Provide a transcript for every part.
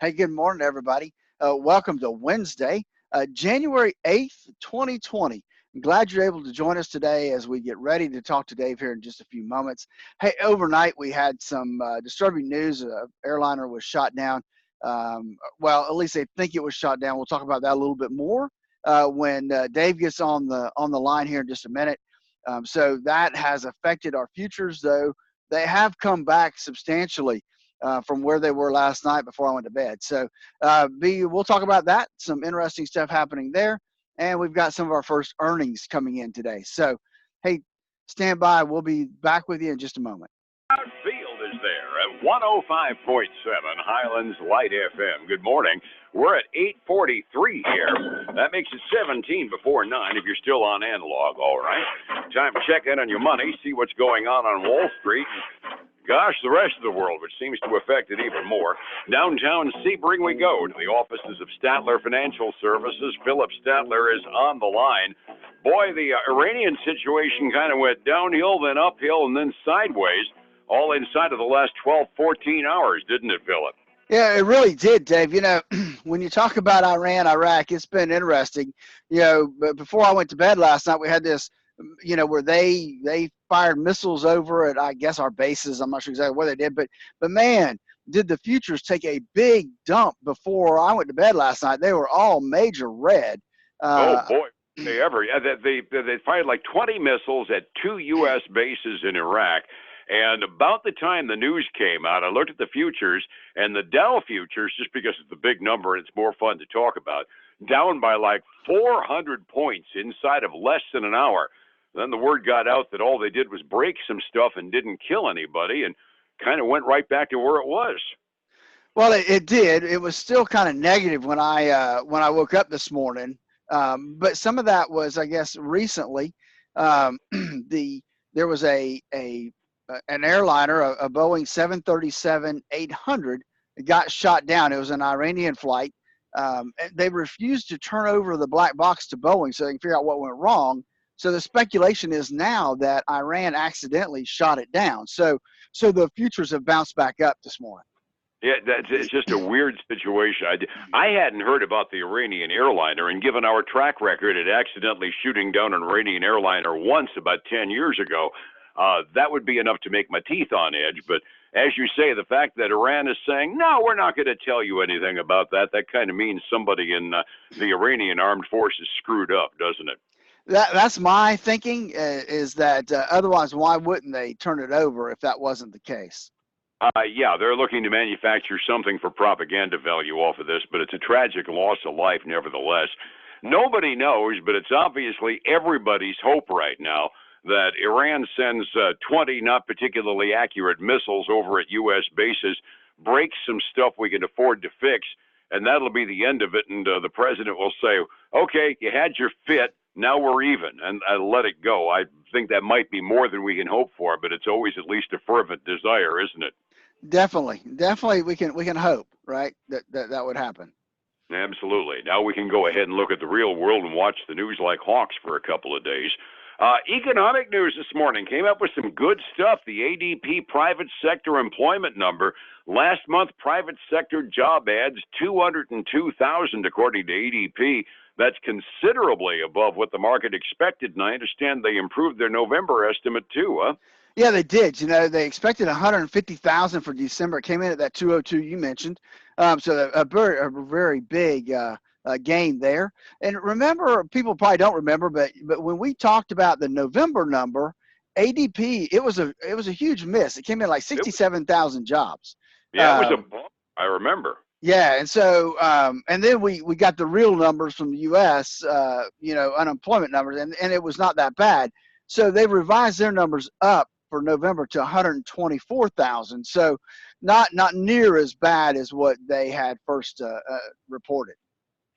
Hey, good morning, everybody. Welcome to Wednesday, January 8th, 2020. I'm glad you're able to join us today as we get ready to talk to Dave here in just a few moments. Hey, overnight we had some disturbing news. An airliner was shot down. Well, at least they think it was shot down. We'll talk about that a little bit more when Dave gets on the line here in just a minute. So that has affected our futures, though they have come back substantially from where they were last night before I went to bed. So we'll talk about that, some interesting stuff happening there. And we've got some of our first earnings coming in today. So, hey, stand by. We'll be back with you in just a moment. Field is there at 105.7 Highlands Light FM. Good morning. We're at 8:43 here. That makes it 17 before 9 if you're still on analog, all right? Time to check in on your money, see what's going on Wall Street. Gosh, the rest of the world, which seems to affect it even more. Downtown Sebring we go to the offices of Statler Financial Services. Phillip Statler is on the line. Boy, the Iranian situation kind of went downhill, then uphill, and then sideways, all inside of the last 12, 14 hours, didn't it, Phillip? Yeah, it really did, Dave. You know, when you talk about Iran, Iraq, it's been interesting. You know, but before I went to bed last night, we had this, you know, where they fired missiles over at, I guess, our bases. I'm not sure exactly what they did, but man, did the futures take a big dump before I went to bed last night. They were all major red. Oh, boy. They fired like 20 missiles at 2 U.S. bases in Iraq. And about the time the news came out, I looked at the futures, and the Dow futures, just because it's the big number and it's more fun to talk about, down by like 400 points inside of less than an hour. Then the word got out that all they did was break some stuff and didn't kill anybody, and kind of went right back to where it was. Well, it did. It was still kind of negative when I woke up this morning. But some of that was, I guess, recently. There was an airliner, a Boeing 737-800, got shot down. It was an Iranian flight. They refused to turn over the black box to Boeing so they can figure out what went wrong. So the speculation is now that Iran accidentally shot it down. So the futures have bounced back up this morning. Yeah, it's just a weird situation. I hadn't heard about the Iranian airliner, and given our track record at accidentally shooting down an Iranian airliner once about 10 years ago, that would be enough to make my teeth on edge. But as you say, the fact that Iran is saying, no, we're not going to tell you anything about that, that kind of means somebody in the Iranian armed forces screwed up, doesn't it? That's my thinking, is that otherwise, why wouldn't they turn it over if that wasn't the case? Yeah, they're looking to manufacture something for propaganda value off of this, but it's a tragic loss of life nevertheless. Nobody knows, but it's obviously everybody's hope right now that Iran sends 20 not particularly accurate missiles over at U.S. bases, breaks some stuff we can afford to fix, and that'll be the end of it, and the president will say, okay, you had your fit, now we're even, and let it go. I think that might be more than we can hope for, but it's always at least a fervent desire, isn't it? Definitely, we can hope, right, that would happen. Absolutely. Now we can go ahead and look at the real world and watch the news like hawks for a couple of days. Economic news this morning came up with some good stuff. The ADP private sector employment number. Last month, private sector job ads, 202,000 according to ADP. That's considerably above what the market expected, and I understand they improved their November estimate too, huh? Yeah, they did. You know, they expected 150,000 for December. It came in at that 202 you mentioned. So a very big gain there. And remember, people probably don't remember, but when we talked about the November number, ADP, it was a huge miss. It came in like 67,000 jobs. Yeah, it was a bump. I remember. Yeah, and so and then we got the real numbers from the U.S. You know, unemployment numbers, and it was not that bad. So they revised their numbers up for November to 124,000. So not near as bad as what they had first reported.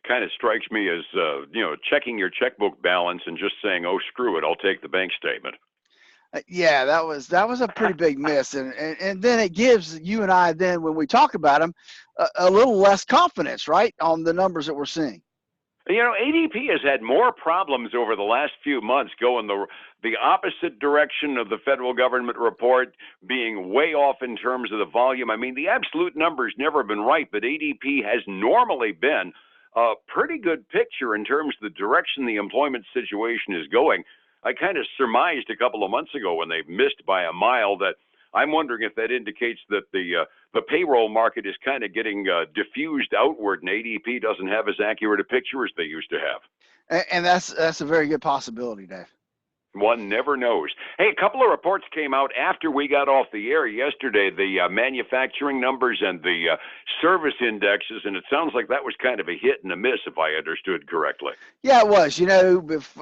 Kind of strikes me as you know, checking your checkbook balance and just saying, "Oh, screw it, I'll take the bank statement." Yeah, that was a pretty big miss, and then it gives you and I, then when we talk about them, a little less confidence, right, on the numbers that we're seeing. ADP has had more problems over the last few months going the opposite direction of the federal government report, being way off in terms of the volume. I mean, the absolute number's never been right, but ADP has normally been a pretty good picture in terms of the direction the employment situation is going. I kind of surmised a couple of months ago when they missed by a mile that I'm wondering if that indicates that the payroll market is kind of getting diffused outward, and ADP doesn't have as accurate a picture as they used to have. And that's a very good possibility, Dave. One never knows. Hey, a couple of reports came out after we got off the air yesterday, the manufacturing numbers and the service indexes, and it sounds like that was kind of a hit and a miss, if I understood correctly. Yeah, it was.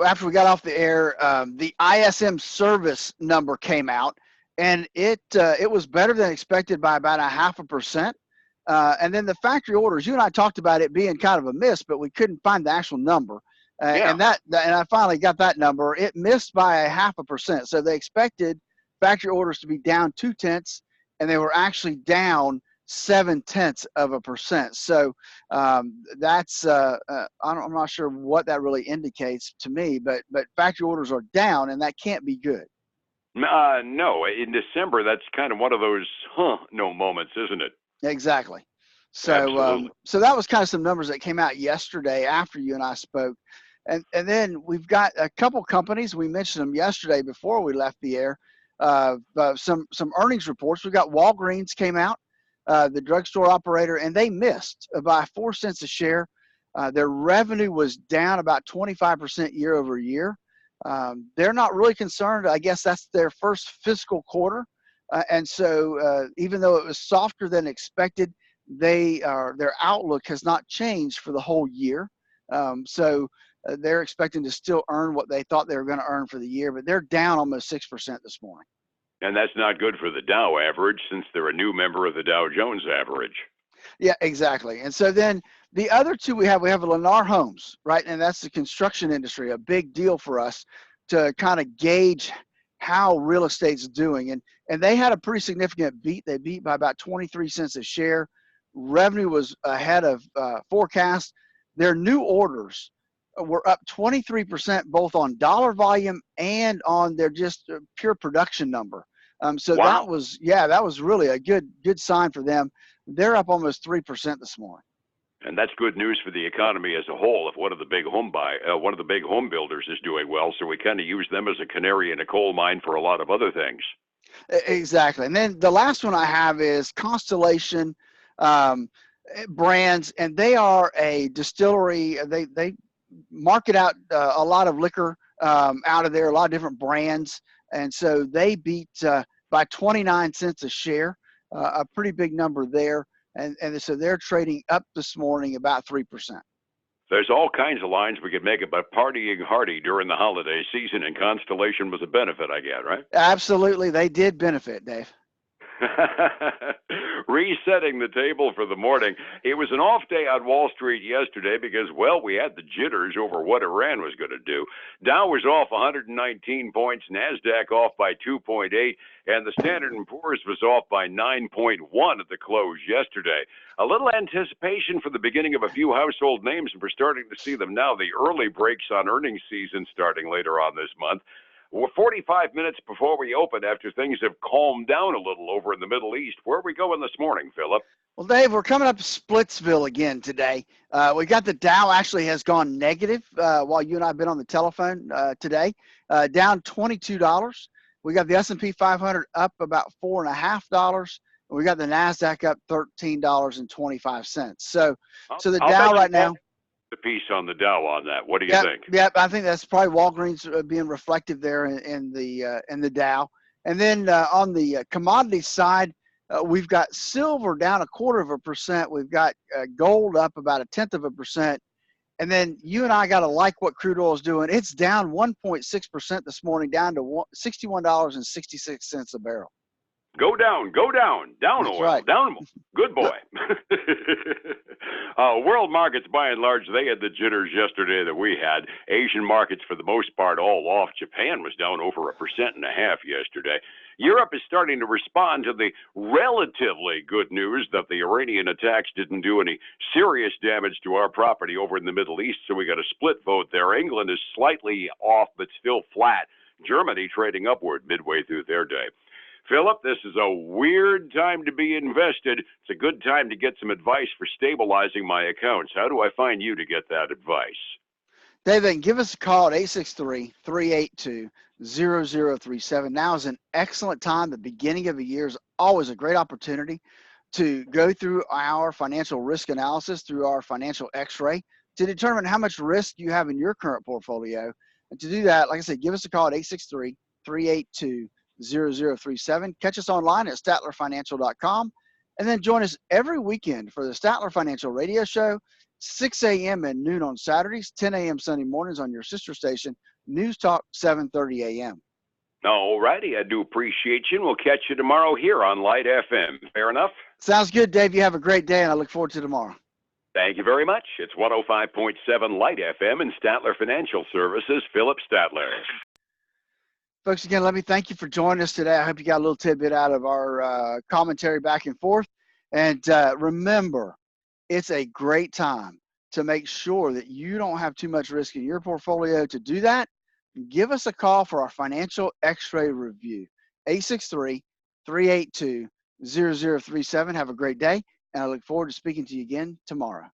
After we got off the air, the ISM service number came out, and it was better than expected by about 0.5%. And then the factory orders, you and I talked about it being kind of a miss, but we couldn't find the actual number. Yeah. And I finally got that number. It missed by 0.5%. So they expected factory orders to be down 0.2, and they were actually down 0.7%. So that's I'm not sure what that really indicates to me, but factory orders are down, and that can't be good. No, in December, that's kind of one of those no moments, isn't it? Exactly. So so that was kind of some numbers that came out yesterday after you and I spoke. And then we've got a couple companies. We mentioned them yesterday before we left the air. Some earnings reports. We've got Walgreens came out, the drugstore operator, and they missed by 4 cents a share. Their revenue was down about 25% year over year. They're not really concerned. I guess that's their first fiscal quarter. And so even though it was softer than expected, their outlook has not changed for the whole year. So they're expecting to still earn what they thought they were going to earn for the year, but they're down almost 6% this morning. And that's not good for the Dow average, since they're a new member of the Dow Jones average. Yeah, exactly. And so then the other two we have Lennar Homes, right? And that's the construction industry, a big deal for us to kind of gauge how real estate's doing. And they had a pretty significant beat. They beat by about 23 cents a share. Revenue was ahead of forecast. Their new orders were up 23%, both on dollar volume and on their just pure production number. So wow. that was really a good sign for them. They're up almost 3% this morning. And that's good news for the economy as a whole. If one of the big home builders is doing well, so we kind of use them as a canary in a coal mine for a lot of other things. Exactly. And then the last one I have is Constellation Brands, and they are a distillery. They market out a lot of liquor out of there, a lot of different brands, and so they beat by 29 cents a share, a pretty big number there. And so they're trading up this morning about 3%. There's all kinds of lines we could make about partying hardy during the holiday season, and Constellation was a benefit, I get, right? Absolutely. They did benefit, Dave. Resetting the table for the morning. It was an off day on Wall Street yesterday because, well, we had the jitters over what Iran was going to do. Dow was off 119 points, NASDAQ off by 2.8, and the Standard & Poor's was off by 9.1 at the close yesterday. A little anticipation for the beginning of a few household names, and we're starting to see them now. The early breaks on earnings season starting later on this month. We're 45 minutes before we open after things have calmed down a little over in the Middle East. Where are we going this morning, Phillip? Well, Dave, we're coming up to Splitsville again today. We got the Dow actually has gone negative while you and I have been on the telephone today, down $22. We got the S&P 500 up about $4.50. And we got the NASDAQ up $13.25. So the Dow right now. The piece on the Dow on that. What do you think? Yeah, I think that's probably Walgreens being reflective there in the Dow. And then on the commodity side, we've got silver down 0.25%. We've got gold up about 0.1%. And then you and I got to like what crude oil is doing. It's down 1.6% this morning, down to $61.66 a barrel. Go down, down That's oil, right. down. Good boy. World markets, by and large, they had the jitters yesterday that we had. Asian markets, for the most part, all off. Japan was down over 1.5% yesterday. Europe is starting to respond to the relatively good news that the Iranian attacks didn't do any serious damage to our property over in the Middle East, so we got a split vote there. England is slightly off, but still flat. Germany trading upward midway through their day. Phillip, this is a weird time to be invested. It's a good time to get some advice for stabilizing my accounts. How do I find you to get that advice? David, give us a call at 863-382-0037. Now is an excellent time. The beginning of the year is always a great opportunity to go through our financial risk analysis through our financial x-ray to determine how much risk you have in your current portfolio. And to do that, like I said, give us a call at 863-382-0037. Catch us online at statlerfinancial.com. And then join us every weekend for the Statler Financial Radio Show, 6 a.m. and noon on Saturdays, 10 a.m. Sunday mornings on your sister station, News Talk 730 a.m. All righty. I do appreciate you, and we'll catch you tomorrow here on Light FM. Fair enough? Sounds good, Dave. You have a great day, and I look forward to tomorrow. Thank you very much. It's 105.7 Light FM and Statler Financial Services, Phillip Statler. Folks, again, let me thank you for joining us today. I hope you got a little tidbit out of our commentary back and forth. And remember, it's a great time to make sure that you don't have too much risk in your portfolio. To do that, give us a call for our financial x-ray review, 863-382-0037. Have a great day, and I look forward to speaking to you again tomorrow.